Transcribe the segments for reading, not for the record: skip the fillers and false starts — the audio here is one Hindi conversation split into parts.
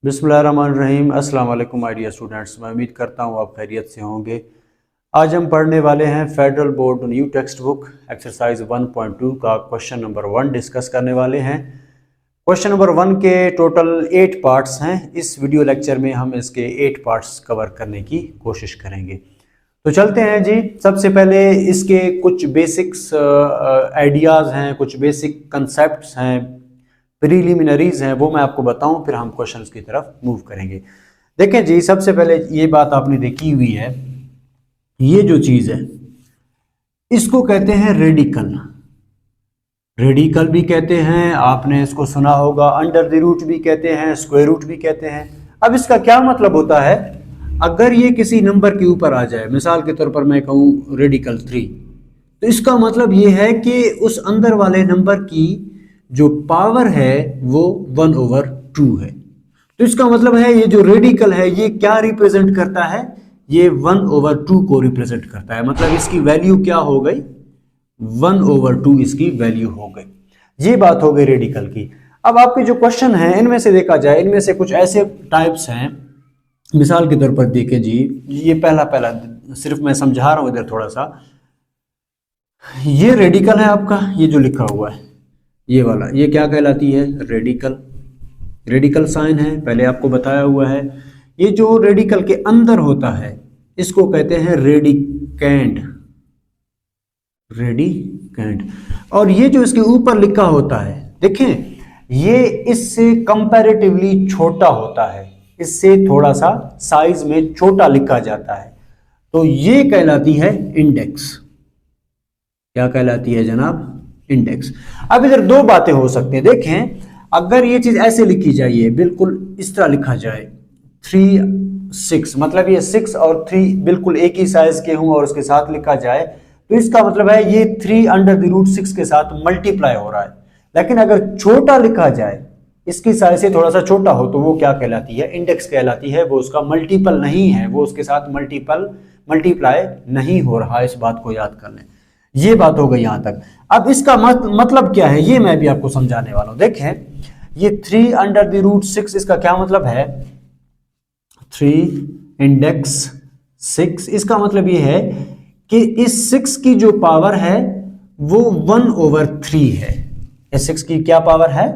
बिस्मिल्लाहिर्रहमानिर्रहीम। अस्सलाम वालेकुम माय डियर स्टूडेंट्स, मैं उम्मीद करता हूँ आप खैरियत से होंगे। आज हम पढ़ने वाले हैं federal board new text book exercise 1.2 का क्वेश्चन नंबर 1 डिस्कस करने वाले हैं। क्वेश्चन नंबर 1 के टोटल 8 पार्ट्स हैं। इस वीडियो लेक्चर में हम इसके 8 पार्ट्स कवर करने की कोशिश करेंगे। तो चलते हैं जी। सबसे पहले इसके कुछ बेसिक्स आइडियाज़ हैं, कुछ बेसिक कंसेप्ट्स हैं, प्रीलिमिनरीज हैं, वो मैं आपको बताऊं, फिर हम क्वेश्चंस की तरफ मूव करेंगे। देखें जी, सबसे पहले ये बात आपने देखी हुई है, ये जो चीज़ है इसको कहते हैं रेडिकल। रेडिकल भी कहते हैं, आपने इसको सुना होगा, अंडर द रूट भी कहते हैं, स्क्वायर रूट भी कहते हैं। अब इसका क्या मतलब होता है, अगर ये किसी नंबर के ऊपर आ जाए, मिसाल के तौर पर मैं कहूँ रेडिकल 3, तो इसका मतलब ये है कि उस अंदर वाले नंबर की जो पावर है वो 1/2 है। तो इसका मतलब है ये जो रेडिकल है ये क्या रिप्रेजेंट करता है, ये 1/2 को रिप्रेजेंट करता है। मतलब इसकी वैल्यू क्या हो गई, 1/2 इसकी वैल्यू हो गई। ये बात हो गई रेडिकल की। अब आपके जो क्वेश्चन है इनमें से देखा जाए, इनमें से कुछ ऐसे टाइप्स हैं, मिसाल के तौर पर देखें जी, ये पहला सिर्फ मैं समझा रहा हूं इधर थोड़ा सा। ये रेडिकल है आपका, ये जो लिखा हुआ है ये वाला, ये क्या कहलाती है, रेडिकल। रेडिकल साइन है, पहले आपको बताया हुआ है। ये जो रेडिकल के अंदर होता है इसको कहते हैं रेडिकेंड। रेडिकेंड। और ये जो इसके ऊपर लिखा होता है, देखें, ये इससे कंपैरेटिवली छोटा होता है, इससे थोड़ा सा साइज में छोटा लिखा जाता है, तो ये कहलाती है इंडेक्स। क्या कहलाती है जनाब, इंडेक्स। अब इधर दो बातें हो सकती हैं। देखें, अगर ये चीज ऐसे लिखी जाए, बिल्कुल इस तरह लिखा जाए 3 6, मतलब ये 6 और 3 बिल्कुल एक ही साइज के हों और उसके साथ लिखा जाए, तो इसका मतलब है ये 3/√6 के साथ मल्टीप्लाई हो रहा है। लेकिन अगर छोटा लिखा जाए, इसकी साइज से थोड़ा सा छोटा हो, तो वो क्या कहलाती है, इंडेक्स कहलाती है। वो उसका मल्टीपल नहीं है, वो उसके साथ मल्टीप्लाई नहीं हो रहा है। इस बात को याद कर लें। ये बात हो गई यहां तक। अब इसका मतलब क्या है, ये मैं भी आपको समझाने वाला हूं। देखें, ये 3/√6 इसका क्या मतलब है, 3 इंडेक्स 6, इसका मतलब ये है कि इस 6 की जो पावर है वो 1/3 है। इस 6 की क्या पावर है,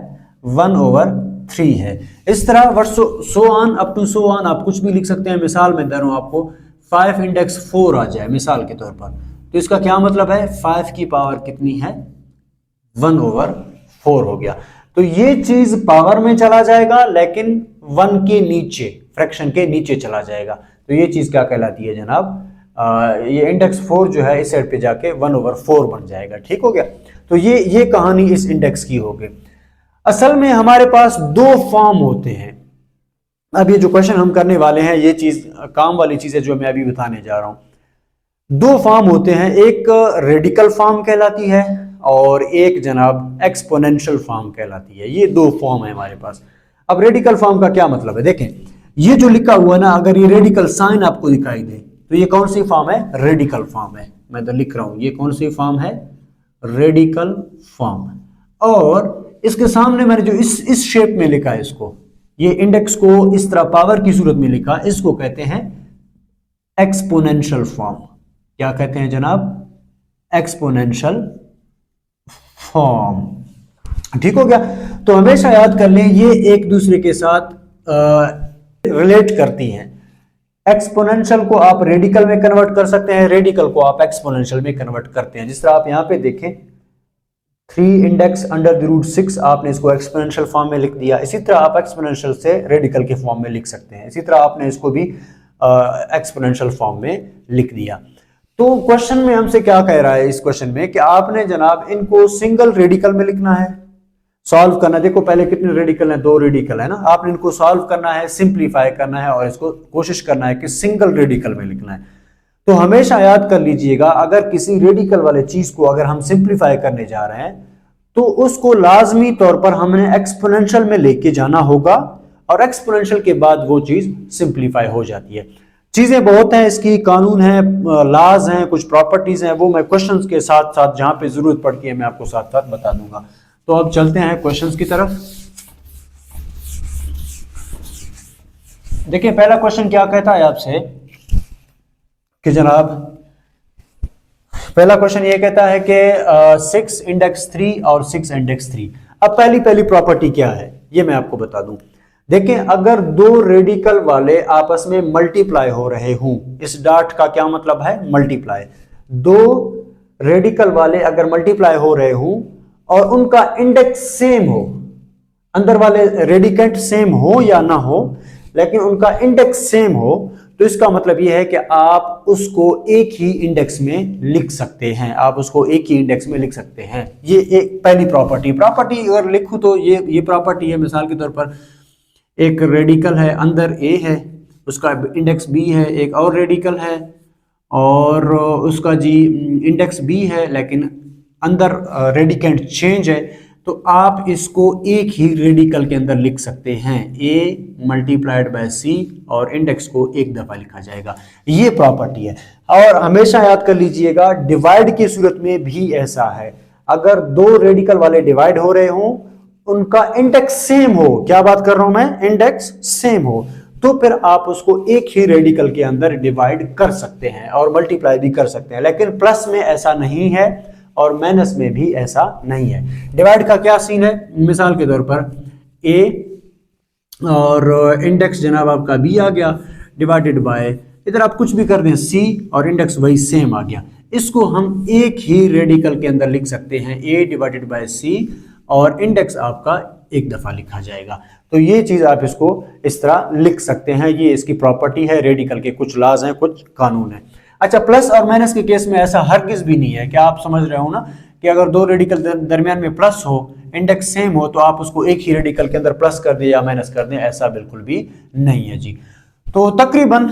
1/3 है। इस तरह so on up to so on आप कुछ भी लिख सकते हैं। मिसाल में दे रहा हूं आपको, 5 इंडेक्स 4 आ जाए मिसाल के तौर पर, तो इसका क्या मतलब है, 5 की पावर कितनी है, 1/4 हो गया। तो ये चीज पावर में चला जाएगा, लेकिन 1 के नीचे, फ्रैक्शन के नीचे चला जाएगा। तो ये चीज क्या कहलाती है जनाब, ये इंडेक्स 4 जो है इस साइड पे जाके 1/4 बन जाएगा। ठीक हो गया। तो ये कहानी इस इंडेक्स की हो गई। असल में हमारे पास दो फॉर्म होते हैं। अब ये जो क्वेश्चन हम करने वाले हैं, ये चीज काम वाली चीज है जो मैं अभी बताने जा रहा हूं। दो फॉर्म होते हैं, एक रेडिकल फॉर्म कहलाती है और एक जनाब एक्सपोनेंशियल फॉर्म कहलाती है। ये दो फॉर्म है हमारे पास। अब रेडिकल फॉर्म का क्या मतलब है, देखें, ये जो लिखा हुआ ना, अगर ये रेडिकल साइन आपको दिखाई दे, तो ये कौन सी फॉर्म है, रेडिकल फॉर्म है। मैं तो लिख रहा हूं, ये कौन सी फॉर्म है, रेडिकल फॉर्म। और इसके सामने मैंने जो इस शेप में लिखा है, इसको, ये इंडेक्स को इस तरह पावर की सूरत में लिखा, इसको कहते हैं एक्सपोनेंशियल फॉर्म। क्या कहते हैं जनाब, एक्सपोनेंशियल फॉर्म। ठीक हो गया। तो हमेशा याद कर लें, ये एक दूसरे के साथ रिलेट करती हैं। एक्सपोनेंशियल को आप रेडिकल में कन्वर्ट कर सकते हैं, रेडिकल को आप एक्सपोनेंशियल में कन्वर्ट करते हैं। जिस तरह आप यहां पे देखें, 3 इंडेक्स √6, आपने इसको एक्सपोनेंशियल फॉर्म में लिख दिया। इसी तरह आप एक्सपोनेंशियल से रेडिकल के फॉर्म में लिख सकते हैं। इसी तरह आपने इसको भी एक्सपोनेंशियल फॉर्म में लिख दिया। तो क्वेश्चन में हमसे क्या कह रहा है, इस क्वेश्चन में कि आपने जनाब इनको सिंगल रेडिकल में लिखना है, सॉल्व करना। देखो पहले कितने रेडिकल हैं, 2 रेडिकल है ना। आपने इनको सॉल्व करना है, सिंप्लीफाई करना है और इसको कोशिश करना है कि सिंगल रेडिकल में लिखना है। तो हमेशा याद कर लीजिएगा, अगर किसी रेडिकल वाले चीज को अगर हम सिंप्लीफाई करने जा रहे हैं, तो उसको लाजमी तौर पर हमने एक्सपोनेंशियल में लेके जाना होगा, और एक्सपोनेंशियल के बाद वो चीज सिंप्लीफाई हो जाती है। चीजें बहुत हैं, इसकी कानून है, लॉज हैं, कुछ प्रॉपर्टीज हैं, वो मैं क्वेश्चंस के साथ साथ जहां पे जरूरत पड़ती है मैं आपको साथ साथ बता दूंगा। तो अब चलते हैं क्वेश्चंस की तरफ। देखिए पहला क्वेश्चन क्या कहता है आपसे कि जनाब, पहला क्वेश्चन ये कहता है कि 6 इंडेक्स 3 और 6 इंडेक्स 3। अब पहली प्रॉपर्टी क्या है ये मैं आपको बता दूं। देखें, अगर दो रेडिकल वाले आपस में मल्टीप्लाई हो रहे हों, इस डॉट का क्या मतलब है, मल्टीप्लाई। दो रेडिकल वाले अगर मल्टीप्लाई हो रहे हों और उनका इंडेक्स सेम हो, अंदर वाले रेडिकेंट सेम हो या ना हो, लेकिन उनका इंडेक्स सेम हो, तो इसका मतलब यह है कि आप उसको एक ही इंडेक्स में लिख सकते हैं। आप उसको एक ही इंडेक्स में लिख सकते हैं। ये एक पहली प्रॉपर्टी अगर लिखूं तो ये प्रॉपर्टी है। मिसाल के तौर पर एक रेडिकल है, अंदर ए है, उसका इंडेक्स बी है, एक और रेडिकल है और उसका जी इंडेक्स बी है, लेकिन अंदर रेडिकेंट चेंज है, तो आप इसको एक ही रेडिकल के अंदर लिख सकते हैं, ए मल्टीप्लाइड बाय सी, और इंडेक्स को एक दफा लिखा जाएगा। ये प्रॉपर्टी है। और हमेशा याद कर लीजिएगा, डिवाइड की सूरत में भी ऐसा है। अगर दो रेडिकल वाले डिवाइड हो रहे हों, उनका इंडेक्स सेम हो, क्या बात कर रहा हूं मैं, इंडेक्स सेम हो, तो फिर आप उसको एक ही रेडिकल के अंदर डिवाइड कर सकते हैं और मल्टीप्लाई भी कर सकते हैं। लेकिन प्लस में ऐसा नहीं है और माइनस में भी ऐसा नहीं है। डिवाइड का क्या सीन है, मिसाल के तौर पर ए और इंडेक्स जनाब आपका बी आ गया, डिवाइडेड बाय, इधर आप कुछ भी कर दें सी और इंडेक्स वही सेम आ गया। इसको हम एक ही रेडिकल के अंदर लिख सकते हैं, ए डिवाइडेड बाय सी, और इंडेक्स आपका एक दफा लिखा जाएगा। तो ये चीज आप इसको इस तरह लिख सकते हैं। ये इसकी प्रॉपर्टी है, रेडिकल के कुछ लॉज हैं, कुछ कानून है। अच्छा, प्लस और माइनस के केस में ऐसा हरगिज भी नहीं है। क्या आप समझ रहे हो ना कि अगर दो रेडिकल दरमियान में प्लस हो, इंडेक्स सेम हो, तो आप उसको एक ही रेडिकल के अंदर प्लस कर दें या माइनस कर दें, ऐसा बिल्कुल भी नहीं है जी। तो तकरीबन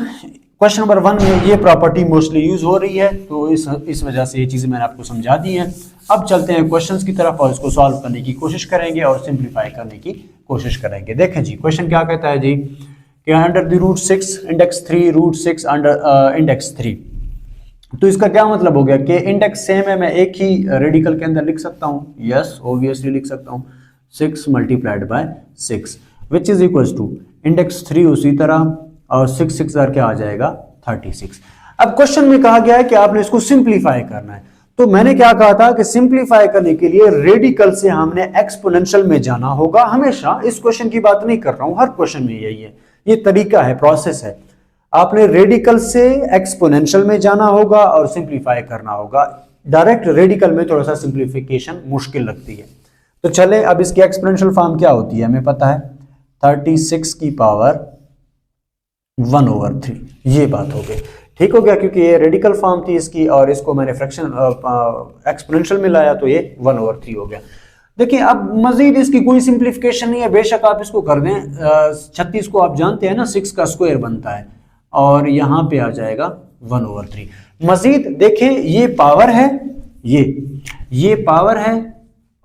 क्वेश्चन नंबर 1 में ये प्रॉपर्टी मोस्टली यूज हो रही है, तो इस वजह से ये चीजें मैंने आपको समझा दी हैं। अब चलते हैं क्वेश्चंस की तरफ और इसको सॉल्व करने की कोशिश करेंगे और सिंप्लीफाई करने की कोशिश करेंगे। देखें जी, क्वेश्चन क्या कहता है जी कि under the root 6 index 3 root 6 under index 3। तो इसका क्या मतलब हो गया कि इंडेक्स सेम है, मैं एक ही रेडिकल के अंदर लिख सकता हूँ। यस, ऑब्वियसली लिख सकता हूँ, 6 multiplied by 6 which is equal to index 3 उसी तरह, और 6 6 क्या आ जाएगा 36। अब क्वेश्चन में कहा गया है कि आपने इसको सिंप्लीफाई करना है। तो मैंने क्या कहा था कि सिंप्लीफाई करने के लिए रेडिकल से हमने एक्सपोनेंशियल में जाना होगा। हमेशा इस क्वेश्चन की बात नहीं कर रहा हूं, हर क्वेश्चन में यही है, ये तरीका है, प्रोसेस है। आपने रेडिकल से एक्सपोनेंशियल में जाना होगा और सिंप्लीफाई करना होगा। डायरेक्ट रेडिकल में थोड़ा सा सिंप्लीफिकेशन मुश्किल लगती है। तो चले, अब इसकी एक्सपोनेंशियल फॉर्म क्या होती है हमें पता है, 36 की पावर 1/3। ये बात हो गई, ठीक हो गया, क्योंकि ये रेडिकल फॉर्म थी इसकी और इसको मैंने फ्रैक्शन एक्सपोनेंशियल में लाया, तो ये 1/3 हो गया। देखिए, अब मजीद इसकी कोई सिंप्लीफिकेशन नहीं है, बेशक आप इसको कर दें। 36 को आप जानते हैं ना, 6 का स्क्वायर बनता है, और यहां पे आ जाएगा 1/3। मजीद देखें, ये पावर है, ये पावर है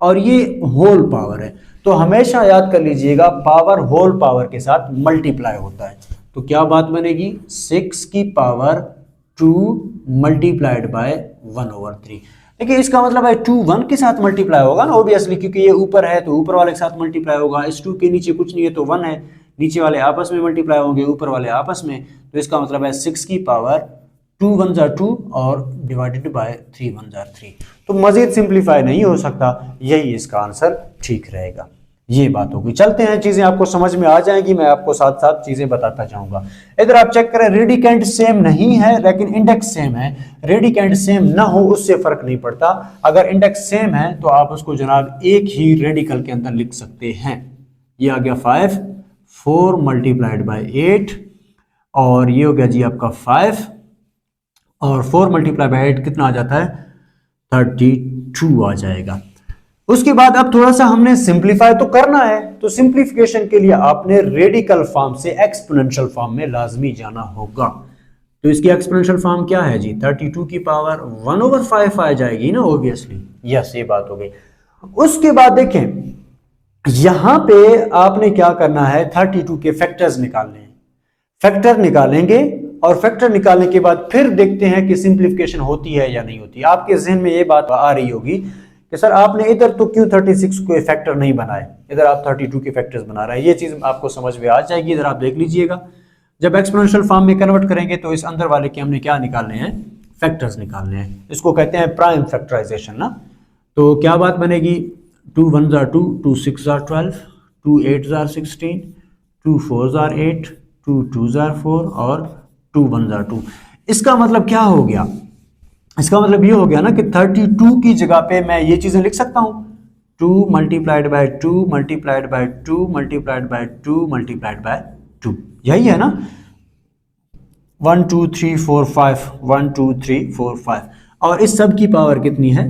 और ये होल पावर है। तो हमेशा याद कर लीजिएगा, पावर होल पावर के साथ मल्टीप्लाई होता है। तो क्या बात बनेगी, 6 की पावर 2 मल्टीप्लाइड बाय 1/3। देखिए, इसका मतलब है 2 1 के साथ मल्टीप्लाई होगा ना, ऑब्वियसली, क्योंकि ये ऊपर है तो ऊपर वाले के साथ मल्टीप्लाई होगा। इस 2 के नीचे कुछ नहीं है तो 1 है, नीचे वाले आपस में मल्टीप्लाई होंगे, ऊपर वाले आपस में। तो इसका मतलब है 6 की पावर 2 1 जा 2 और डिवाइडेड बाय 3 1 जा 3। तो मजीद सिंप्लीफाई नहीं हो सकता, यही इसका आंसर ठीक रहेगा। ये बात होगी। चलते हैं, चीजें आपको समझ में आ जाएंगी, मैं आपको साथ साथ चीजें बताता जाऊंगा। इधर आप चेक करें, रेडिकेंट सेम नहीं है लेकिन इंडेक्स सेम है। रेडिकेंट सेम ना हो उससे फर्क नहीं पड़ता, अगर इंडेक्स सेम है तो आप उसको जनाब एक ही रेडिकल के अंदर लिख सकते हैं। ये आ गया 5, 4 मल्टीप्लाइड बाय 8, और ये हो गया जी आपका 5, और 4 मल्टीप्लाई बाय 8 कितना आ जाता है, 32 आ जाएगा। उसके बाद अब थोड़ा सा हमने सिंप्लीफाई तो करना है, तो सिंप्लीफिकेशन के लिए आपने रेडिकल फॉर्म से एक्सपोनेंशियल फॉर्म में लाजमी जाना होगा। तो इसकी एक्सपोनेंशियल फॉर्म क्या है जी, 32 की पावर 1/5 आ जाएगी ना, ऑब्वियसली। यस, ये बात हो गई। उसके बाद देखें, यहां पे आपने क्या करना है, 32 के फैक्टर्स निकालने हैं। फैक्टर निकालेंगे और फैक्टर निकालने के बाद फिर देखते हैं कि सिंप्लीफिकेशन होती है या नहीं होती। आपके जहन में ये बात आ रही होगी कि सर आपने इधर तो क्यों 36 को फैक्टर नहीं बनाए, इधर आप 32 के फैक्टर्स बना रहे हैं। ये चीज आपको समझ में आ जाएगी, इधर आप देख लीजिएगा। जब एक्सपोनेंशियल फॉर्म में कन्वर्ट करेंगे तो इस अंदर वाले के हमने क्या निकालने हैं, फैक्टर्स निकालने हैं। इसको कहते हैं प्राइम फैक्टराइजेशन ना। तो क्या बात बनेगी, 2 1 are 2, 2 6 are 12, 2 8 are 16, 2 4 are 8, 2 2 are 4 और 2 1 are 2। इसका मतलब क्या हो गया, इसका मतलब ये हो गया ना कि 32 की जगह पे मैं ये चीजें लिख सकता हूं, 2 multiplied by 2 multiplied by 2 multiplied by 2 multiplied by 2, यही है ना। 1 2 3 4 5, 1 2 3 4 5, और इस सब की पावर कितनी है,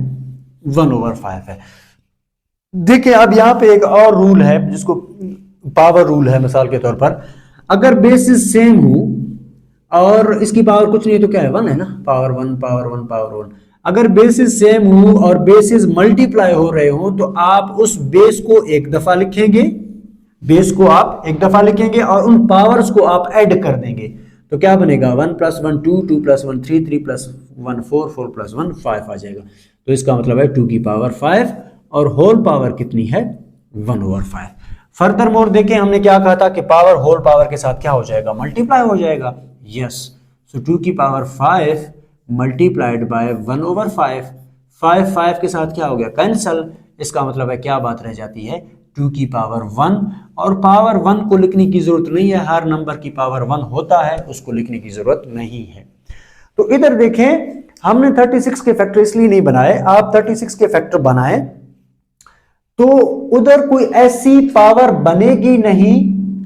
1/5 है। देखिए अब यहाँ पे एक और रूल है जिसको पावर रूल है। मिसाल के तौर पर अगर बेसिस सेम हो और इसकी पावर कुछ नहीं है तो क्या है, 1 है ना, पावर 1 पावर 1 पावर 1। अगर बेसिस सेम हो और बेसिस मल्टीप्लाई हो रहे हो तो आप उस बेस को एक दफा लिखेंगे, बेस को आप एक दफा लिखेंगे और उन पावर्स को आप ऐड कर देंगे। तो क्या बनेगा, 1 + 1 2, 2 + 1 3, 3 + 1 4, 4 + 1 5 आ जाएगा। तो इसका मतलब है 2 की पावर 5 और होल पावर कितनी है, 1/5। फर्दर मोर देखें, हमने क्या कहा था कि पावर होल पावर के साथ क्या हो जाएगा, मल्टीप्लाई हो जाएगा। यस, सो 2 की पावर 5 मल्टीप्लाइड बाय 1/5, 5 के साथ क्या हो गया, कैंसल। इसका मतलब है क्या बात रह जाती है, 2 की पावर 1, और पावर 1 को लिखने की जरूरत नहीं है, हर नंबर की पावर 1 होता है, उसको लिखने की जरूरत नहीं है। तो इधर देखें, हमने 36 के फैक्टर इसलिए नहीं बनाए, आप 36 के फैक्टर बनाए तो उधर कोई ऐसी पावर बनेगी नहीं।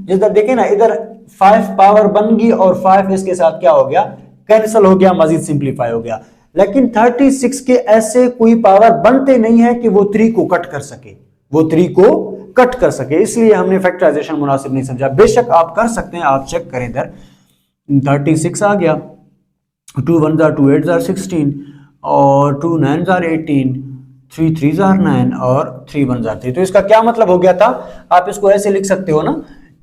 इधर देखें ना, इधर 5 पावर बन गई और 5 इसके साथ क्या हो गया, कैंसिल हो गया, मजीद सिंप्लीफाई हो गया। लेकिन 36 के ऐसे कोई पावर बनते नहीं है कि वो 3 को कट कर सके, वो 3 को कट कर सके, इसलिए हमने फैक्टराइजेशन मुनासिब नहीं समझा। बेशक आप कर सकते हैं, आप चेक करें, इधर 36 आ गया, 2 1 are 2 8 are 16 और 2 9 are 18, 3 3 are 9 और 3 1 are 3। तो इसका क्या मतलब हो गया था, आप इसको ऐसे लिख सकते हो ना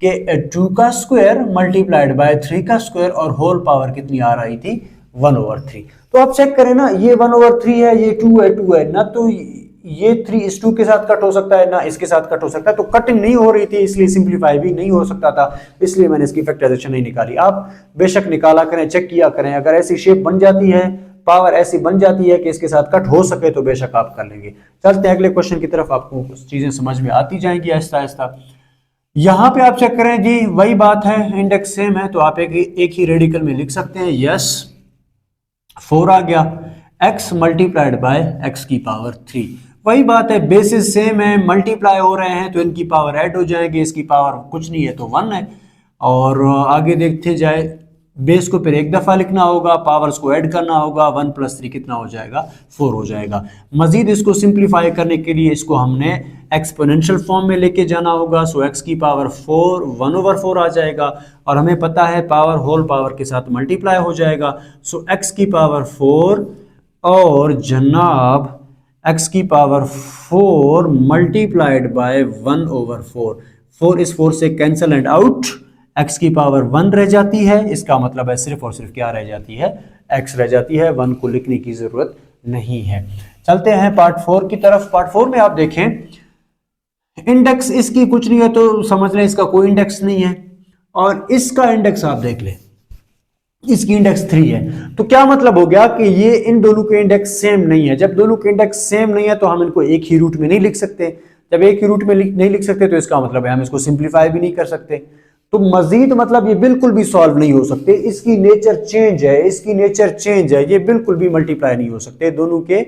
कि 2 का स्क्वायर मल्टीप्लाइड बाय 3 का स्क्वायर और होल पावर कितनी आ रही थी, 1/3। तो आप चेक करें ना, ये 1/3 है, ये 2 है, 2 है ना, तो ये 3 इस 2 के साथ कट हो सकता है ना, इसके साथ कट हो सकता है। तो कटिंग नहीं हो रही थी, इसलिए सिंप्लीफाई भी नहीं हो सकता था, इसलिए मैंने इसकी फैक्टराइजेशन नहीं निकाली। आप बेशक निकाला करें, चेक किया करें, अगर ऐसी शेप बन जाती है, पावर ऐसी बन जाती है कि इसके साथ कट हो सके तो बेशक आप कर लेंगे। चलते हैं अगले क्वेश्चन की तरफ, आपको कुछ चीजें समझ में आती जाएंगी आहिस्ता आहिस्ता। यहां पे आप चेक करें जी, वही बात है, इंडेक्स सेम है तो आप एक ही रेडिकल में लिख सकते हैं। यस, 4 आ गया, x मल्टीप्लाइड बाय x की पावर 3। वही बात है, बेसिस सेम है, मल्टीप्लाई हो रहे हैं तो इनकी पावर ऐड हो जाएगी, इसकी पावर कुछ नहीं है तो 1 है। और आगे देखते जाए, बेस को फिर एक दफा लिखना होगा, पावर्स को ऐड करना होगा, 1 + 3 कितना हो जाएगा, 4 हो जाएगा। मजीद इसको सिंप्लीफाई करने के लिए इसको हमने एक्सपोनेंशियल फॉर्म में लेके जाना होगा। सो x की पावर 4 1/4 आ जाएगा, और हमें पता है पावर होल पावर के साथ मल्टीप्लाई हो जाएगा। सो x की पावर 4 और जनाब x की पावर 4 मल्टीप्लाइड बाय 1/4, 4 इस 4 से कैंसल एंड आउट, x की पावर 1 रह जाती है। इसका मतलब है सिर्फ और सिर्फ क्या रह जाती है, x रह जाती है, 1 को लिखने की जरूरत नहीं है। चलते हैं पार्ट 4 की तरफ। पार्ट 4 में आप देखें, इंडेक्स इसकी कुछ नहीं है तो समझ लें इसका कोई इंडेक्स नहीं है, और इसका इंडेक्स आप देख लें, इसकी इंडेक्स 3 है। तो क्या मतलब हो गया कि ये इन दोनों के इंडेक्स सेम नहीं है। जब दोनों के इंडेक्स सेम नहीं है तो हम इनको एक ही रूट में नहीं लिख सकते। जब एक ही रूट में नहीं लिख सकते तो इसका मतलब है हम इसको सिंप्लीफाई भी नहीं कर सकते। तो मजीद मतलब ये बिल्कुल भी सॉल्व नहीं हो सकते, इसकी नेचर चेंज है, इसकी नेचर चेंज है, ये बिल्कुल भी मल्टीप्लाई नहीं हो सकते। दोनों के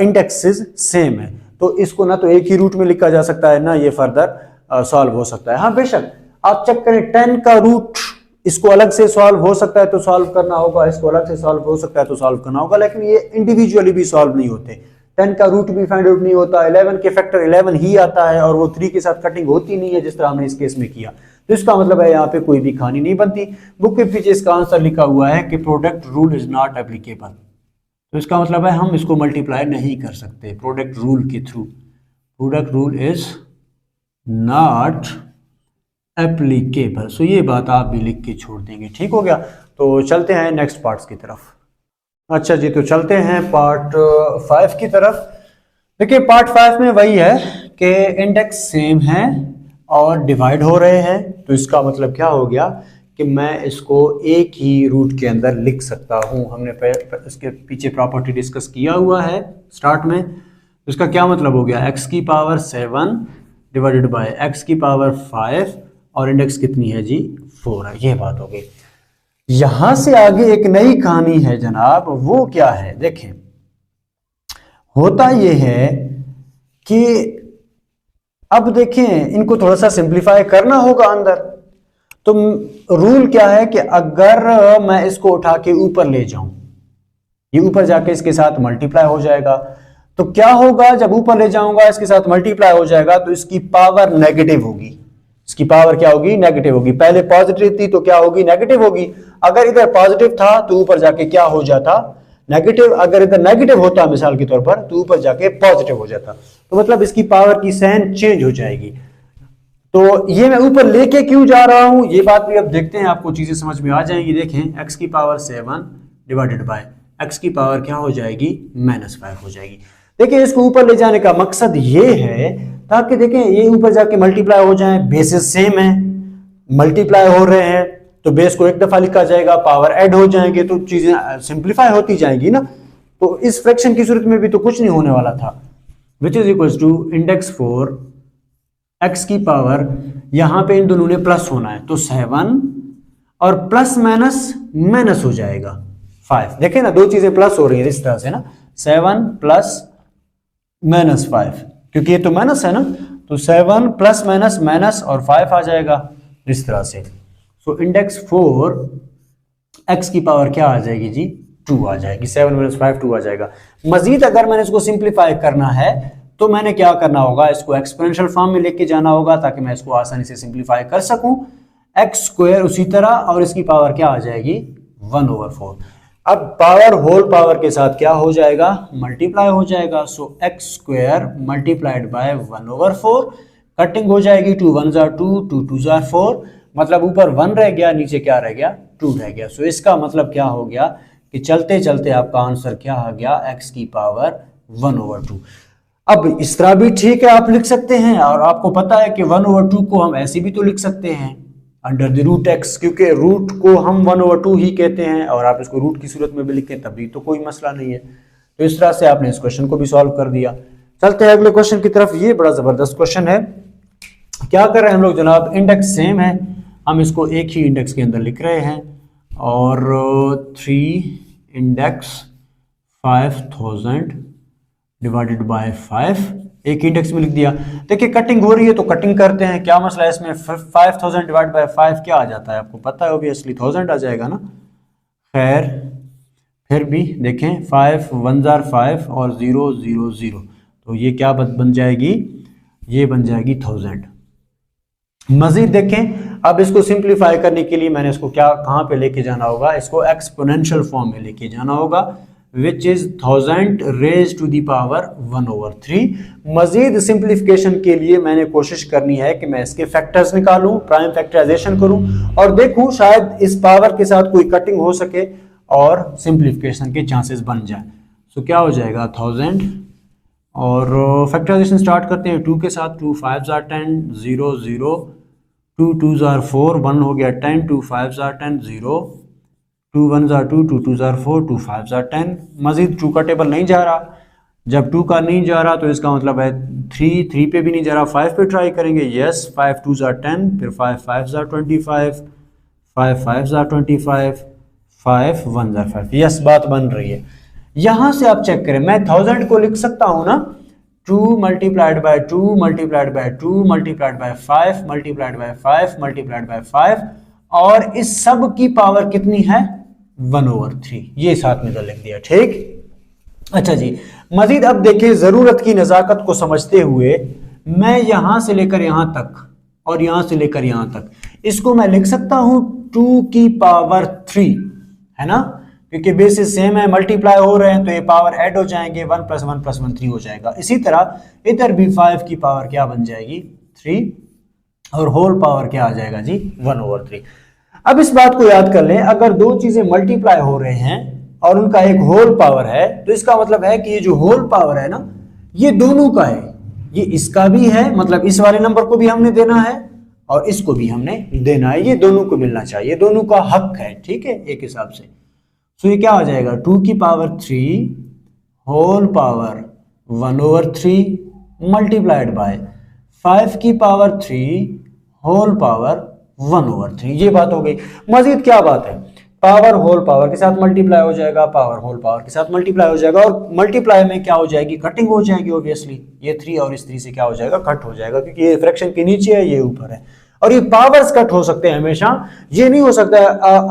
इंडेक्सेस सेम है, तो इसको ना तो एक ही रूट में लिखा जा सकता है, ना ये फर्दर सॉल्व हो सकता है। हाँ बेशक आप चेक करें, 10 का रूट इसको अलग से सॉल्व हो सकता है तो सॉल्व करना होगा, इसको अलग से सॉल्व हो सकता है तो सॉल्व करना होगा, लेकिन ये इंडिविजुअली भी सॉल्व नहीं होते। 10 का रूट भी फाइंड आउट नहीं होता, 11 के फैक्टर 11 ही आता है और वो 3 के साथ कटिंग होती नहीं है जिस तरह हमने इस केस में किया। तो इसका मतलब है यहाँ पे कोई भी कहानी नहीं बनती। बुक के पीछे इसका आंसर लिखा हुआ है कि product rule is not applicable. तो इसका मतलब है हम इसको मल्टीप्लाई नहीं कर सकते प्रोडक्ट रूल के through. Product rule is not applicable. So ये बात आप भी लिख के छोड़ देंगे, ठीक हो गया। तो चलते हैं नेक्स्ट पार्ट्स की तरफ। अच्छा जी, तो चलते हैं पार्ट 5 की तरफ। देखिए पार्ट 5 में वही है कि इंडेक्स सेम है और डिवाइड हो रहे हैं। तो इसका मतलब क्या हो गया कि मैं इसको एक ही रूट के अंदर लिख सकता हूँ। हमने इसके पीछे प्रॉपर्टी डिस्कस किया हुआ है स्टार्ट में। इसका क्या मतलब हो गया, x की पावर 7 डिवाइडेड बाय x की पावर 5 और इंडेक्स कितनी है जी 4 है। ये बात हो गई। यहां से आगे एक नई कहानी है जनाब, वो क्या है देखें। होता यह है कि अब देखें इनको थोड़ा सा सिंप्लीफाई करना होगा अंदर। तो रूल क्या है कि अगर मैं इसको उठा के ऊपर ले जाऊं, ये ऊपर जाके इसके साथ मल्टीप्लाई हो जाएगा, तो क्या होगा जब ऊपर ले जाऊंगा इसके साथ मल्टीप्लाई हो जाएगा तो इसकी पावर नेगेटिव होगी। इसकी पावर क्या होगी, नेगेटिव होगी। पहले पॉजिटिव थी तो क्या होगी, नेगेटिव होगी। अगर इधर पॉजिटिव था तो ऊपर जाके क्या हो जाता, नेगेटिव। अगर इधर नेगेटिव होता मिसाल के तौर पर तो ऊपर जाके पॉजिटिव हो जाता। तो मतलब इसकी पावर की साइन चेंज हो जाएगी। तो ये मैं ऊपर लेके क्यों जा रहा हूं, ये बात भी अब देखते हैं, आपको चीजें समझ में आ जाएंगी। देखें x की पावर 7 डिवाइडेड बाय x की पावर क्या हो जाएगी, -5 हो जाएगी। देखिए इसको ऊपर ले जाने का मकसद ये है ताकि देखें ये ऊपर जाके मल्टीप्लाई हो जाए, बेसिस सेम है, मल्टीप्लाई हो रहे हैं तो बेस को एक दफा लिखा जाएगा, पावर ऐड हो जाएंगे तो चीजें सिंप्लीफाई होती जाएंगी ना। तो इस फ्रैक्शन की सूरत में भी तो कुछ नहीं होने वाला था, which is equal to index 4 x की पावर, यहां पे इन दोनों ने प्लस होना है तो 7 और प्लस माइनस माइनस हो जाएगा 5। देखें ना दो चीजें प्लस हो रही है इस तरह से ना, 7 प्लस -5, क्योंकि ये तो माइनस है ना, तो 7 प्लस माइनस माइनस और 5 आ जाएगा इस तरह से। सो इंडेक्स 4 x की पावर क्या आ जाएगी जी 2 आ जाएगी। 7 - 5 2 आ जाएगा। मजीद अगर मैंने इसको सिंप्लीफाई करना है तो मैंने क्या करना होगा, इसको एक्सपोनेंशियल फॉर्म में लेके जाना होगा ताकि मैं इसको आसानी से सिंप्लीफाई कर सकूं। x स्क्वायर उसी तरह और इसकी पावर क्या आ जाएगी 1/4। अब पावर होल पावर के साथ क्या हो जाएगा, मल्टीप्लाई हो जाएगा। सो x square multiplied by 1/4, cutting हो जाएगी, 2 1 जार 2, 2 2 जार 4, मतलब ऊपर 1 रह गया, नीचे क्या रह गया 2 रह गया। सो इसका मतलब क्या हो गया कि चलते चलते आपका आंसर क्या आ गया, x की पावर 1/2। अब इस तरह भी ठीक है, आप लिख सकते हैं, और आपको पता है कि 1/2 को हम ऐसे भी तो लिख सकते हैं अंडर द रूट x, क्योंकि रूट को हम 1/2 ही कहते हैं, और आप इसको रूट की सूरत में भी लिखें तभी तो कोई मसला नहीं है। तो इस तरह से आपने इस क्वेश्चन को भी सॉल्व कर दिया। चलते हैं अगले क्वेश्चन की तरफ। ये बड़ा जबरदस्त क्वेश्चन है। क्या कर रहे हैं हम लोग जनाब, इंडेक्स सेम है, हम इसको एक ही इंडेक्स के अंदर लिख रहे हैं, और 3 इंडेक्स 5000 डिवाइडेड बाय 5 एक इंडेक्स में लिख दिया। देखिए कटिंग हो रही है तो कटिंग करते हैं, क्या मसला है इसमें। 5000 डिवाइड बाय 5 क्या आ जाता है आपको पता है, ऑब्वियसली 1000 आ जाएगा ना। खैर फिर भी देखें 5 1 जार 5 और 0 0 0, तो ये क्या बन जाएगी, ये बन जाएगी 1000। मजीद देखें, अब इसको सिंप्लीफाई करने के लिए मैंने इसको क्या कहाँ पे लेके जाना होगा, इसको एक्सपोनेंशियल फॉर्म में लेके जाना होगा, which is 1000 raise to the power 1/3। मजीद सिंप्लीफिकेशन के लिए मैंने कोशिश करनी है कि मैं इसके फैक्टर्स निकालूं, प्राइम फैक्टराइजेशन करूं और देखूं शायद इस पावर के साथ कोई कटिंग हो सके और सिंप्लीफिकेशन के चांसेस बन जाए। सो क्या हो जाएगा 1000, और फैक्टराइजेशन स्टार्ट करते हैं 2 के साथ। 2 5 जार 10 0 0, 2 2 जार 4 1 हो गया 10, 2 5 जार 10 0, 2 1 जार 2, 2 2 जार 4, 2 5 जार 10। मजीद 2 का टेबल नहीं जा रहा, जब 2 का नहीं जा रहा तो इसका मतलब है 3 पे भी नहीं जा रहा, 5 पे ट्राई करेंगे। यस 5 2 जार 10, फिर 5 5 जार 25, 5 5 जार 25, 5 1 जार 5। यस बात बन रही है। यहां से आप चेक करें, मैं 1000 को लिख सकता हूं ना, 2 multiplied by 2 multiplied by 2 multiplied by 5 multiplied by 5 multiplied by 5, और इस सब की पावर कितनी है 1/3। ये साथ में तो लिख दिया, ठीक। अच्छा जी, मजीद अब देखिए जरूरत की नजाकत को समझते हुए मैं यहां से लेकर यहां तक और यहां से लेकर यहां तक इसको मैं लिख सकता हूं 2 की पावर 3, है ना, क्योंकि बेसिस सेम है, मल्टीप्लाई हो रहे हैं तो ये पावर ऐड हो जाएंगे, 1 + 1 + 1 3 हो जाएगा। इसी तरह इधर भी 5 की पावर क्या बन जाएगी 3, और होल पावर क्या आ जाएगा जी 1/3। अब इस बात को याद कर लें, अगर दो चीजें मल्टीप्लाई हो रहे हैं और उनका एक होल पावर है तो इसका मतलब है कि ये जो होल पावर है ना, ये दोनों का है, ये इसका भी है, मतलब इस वाले नंबर को भी हमने देना है और इसको भी हमने देना है, ये दोनों को मिलना चाहिए, दोनों का हक है, ठीक है, एक हिसाब से। सो ये क्या हो जाएगा 2 की power 3 whole power 1/3 multiplied by 5 की पावर 3 होल पावर 1/3। ये बात हो गई। मजीद क्या बात है, पावर होल पावर के साथ मल्टीप्लाई हो जाएगा, पावर होल पावर के साथ मल्टीप्लाई हो जाएगा, और मल्टीप्लाई में क्या हो जाएगी, कटिंग हो जाएगी ऑब्वियसली। ये 3 और इस 3 से क्या हो जाएगा, कट हो जाएगा, क्योंकि ये फ्रैक्शन के नीचे है, ये ऊपर है। और ये पावर्स कट हो सकते हैं हमेशा, ये नहीं हो सकता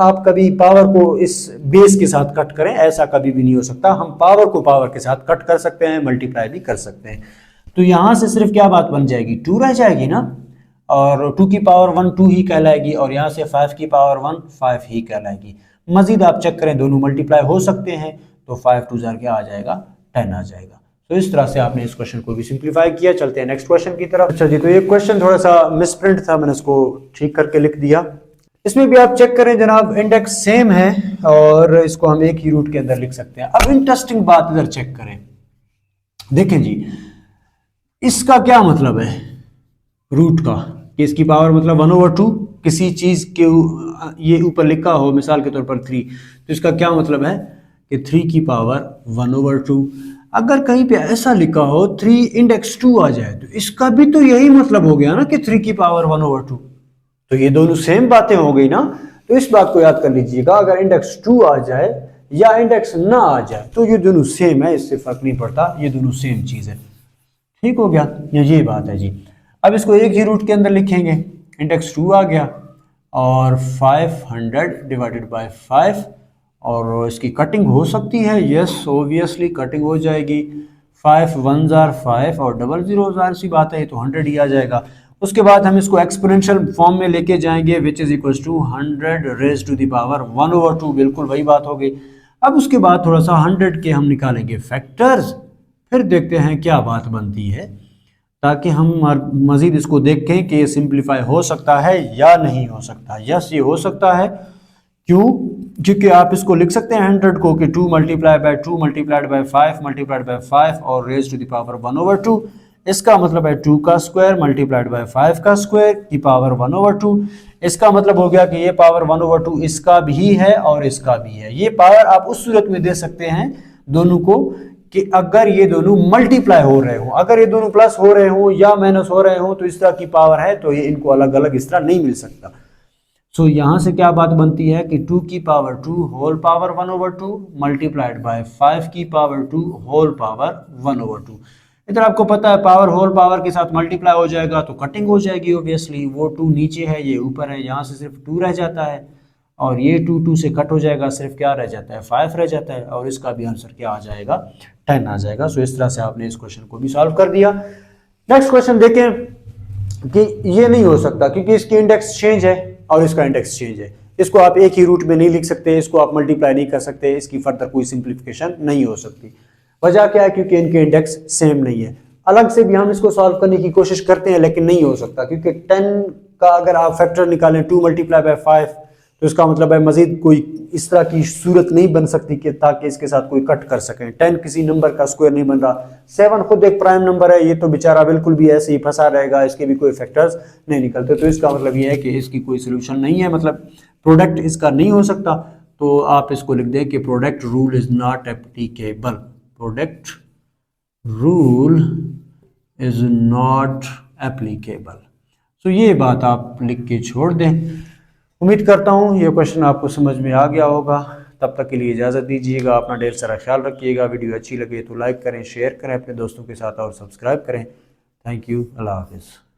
आप कभी पावर को इस बेस के साथ कट करें, ऐसा कभी भी नहीं हो सकता। हम पावर को पावर के साथ कट कर सकते हैं, मल्टीप्लाई भी कर सकते हैं। तो यहां से सिर्फ क्या बात बन जाएगी, 2 रह जाएगी ना, और 2 की पावर 1 2 ही कहलाएगी, और यहाँ से 5 की पावर 1 5 ही कहलाएगी। मजीद आप चेक करें, दोनों मल्टीप्लाई हो सकते हैं, तो 5 2 जार क्या आ जाएगा, 10 आ जाएगा। तो इस तरह से आपने इस क्वेश्चन को भी सिंप्लीफाई किया। चलते हैं नेक्स्ट क्वेश्चन की तरफ। अच्छा जी, तो ये क्वेश्चन थोड़ा सा मिसप्रिंट था, मैंने इसको ठीक करके लिख दिया। इसमें भी आप चेक करें जनाब, इंडेक्स सेम है और इसको हम एक ही रूट के अंदर लिख सकते हैं। अब इंटरेस्टिंग बात इधर चेक करें, देखें जी, इसका क्या मतलब है रूट का, कि इसकी पावर मतलब 1/2 किसी चीज के ये ऊपर लिखा हो, मिसाल के तौर पर 3, तो इसका क्या मतलब है कि 3 की पावर 1/2। अगर कहीं पे ऐसा लिखा हो 3 इंडेक्स 2 आ जाए, तो इसका भी तो यही मतलब हो गया ना कि 3 की पावर 1/2। तो ये दोनों सेम बातें हो गई ना। तो इस बात को याद कर लीजिएगा, अगर इंडेक्स 2 आ जाए या इंडेक्स ना आ जाए, तो ये दोनों सेम है, इससे फर्क नहीं पड़ता, ये दोनों सेम चीज है। ठीक हो गया, ये बात है जी। अब इसको एक ही रूट के अंदर लिखेंगे, इंडेक्स 2 आ गया और 500 डिवाइडेड बाय 5, और इसकी कटिंग हो सकती है, यस ऑब्वियसली कटिंग हो जाएगी। 5 1 जार 5 और 00 जार सी बात है, तो 100 ही आ जाएगा। उसके बाद हम इसको एक्सपोनेंशियल फॉर्म में लेके जाएंगे, which is equal to 100 raise to the power 1/2, बिल्कुल वही बात हो गई। अब उसके बाद थोड़ा सा 100 के हम निकालेंगे फैक्टर्स, फिर देखते हैं क्या बात बनती है, ताकि हम मजीद इसको देखें कि ये सिंप्लीफाई हो सकता है या नहीं हो सकता। यस, ये हो सकता है। क्यों? क्योंकि आप इसको लिख सकते हैं 100 को कि 2 multiply by 2 multiplied by 5 multiplied by 5 और रेज टू द पावर 1/2। इसका मतलब है 2 का स्क्वायर मल्टीप्लाइड बाय 5 का स्क्वायर की पावर 1/2। इसका मतलब हो गया कि ये पावर 1/2 इसका भी है और इसका भी है। ये पावर आप उस सूरत में दे सकते हैं दोनों को कि अगर ये दोनों मल्टीप्लाई हो रहे हो, अगर ये दोनों प्लस हो रहे हो या माइनस हो रहे हो, तो इस तरह की पावर है, तो ये इनको अलग अलग इस तरह नहीं मिल सकता। सो यहां से क्या बात बनती है कि 2 की power 2 whole power 1/2 multiplied by 5 की पावर 2 होल पावर 1/2। इधर आपको पता है पावर होल पावर के साथ मल्टीप्लाई हो जाएगा तो कटिंग हो जाएगी ऑब्वियसली। वो 2 नीचे है, ये ऊपर है, यहाँ से सिर्फ 2 रह जाता है, और ये 2 2 से कट हो जाएगा, सिर्फ क्या रह जाता है 5 रह जाता है, और इसका भी आंसर क्या आ जाएगा 10 आ जाएगा। सो इस तरह से आपने इस क्वेश्चन को भी सॉल्व कर दिया। नेक्स्ट क्वेश्चन देखें कि ये नहीं हो सकता क्योंकि इसकी इंडेक्स चेंज है और इसका इंडेक्स चेंज है। इसको आप एक ही रूट में नहीं लिख सकते, इसको आप मल्टीप्लाई नहीं कर सकते, इसकी फर्दर कोई सिंप्लीफिकेशन नहीं हो सकती। वजह क्या है? क्योंकि इनके इंडेक्स सेम नहीं है। अलग से भी हम इसको सॉल्व करने की कोशिश करते हैं लेकिन नहीं हो सकता, क्योंकि 10 का अगर आप फैक्टर निकालें 2 मल्टीप्लाई बाय 5, तो इसका मतलब है मजीद कोई इस तरह की सूरत नहीं बन सकती कि ताकि इसके साथ कोई कट कर सकें। 10 किसी नंबर का स्क्वायर नहीं बन रहा। 7 खुद एक प्राइम नंबर है, ये तो बेचारा बिल्कुल भी ऐसे ही फंसा रहेगा, इसके भी कोई फैक्टर्स नहीं निकलते। तो इसका मतलब ये है कि इसकी कोई सोल्यूशन नहीं है, मतलब प्रोडक्ट इसका नहीं हो सकता। तो आप इसको लिख दें कि product rule is not applicable. Product rule is not applicable. तो ये बात आप लिख के छोड़ दें। उम्मीद करता हूँ ये क्वेश्चन आपको समझ में आ गया होगा। तब तक के लिए इजाज़त दीजिएगा। अपना ढेर सारा ख्याल रखिएगा। वीडियो अच्छी लगे तो लाइक करें, शेयर करें अपने दोस्तों के साथ और सब्सक्राइब करें। Thank you. अल्लाह हाफिज़।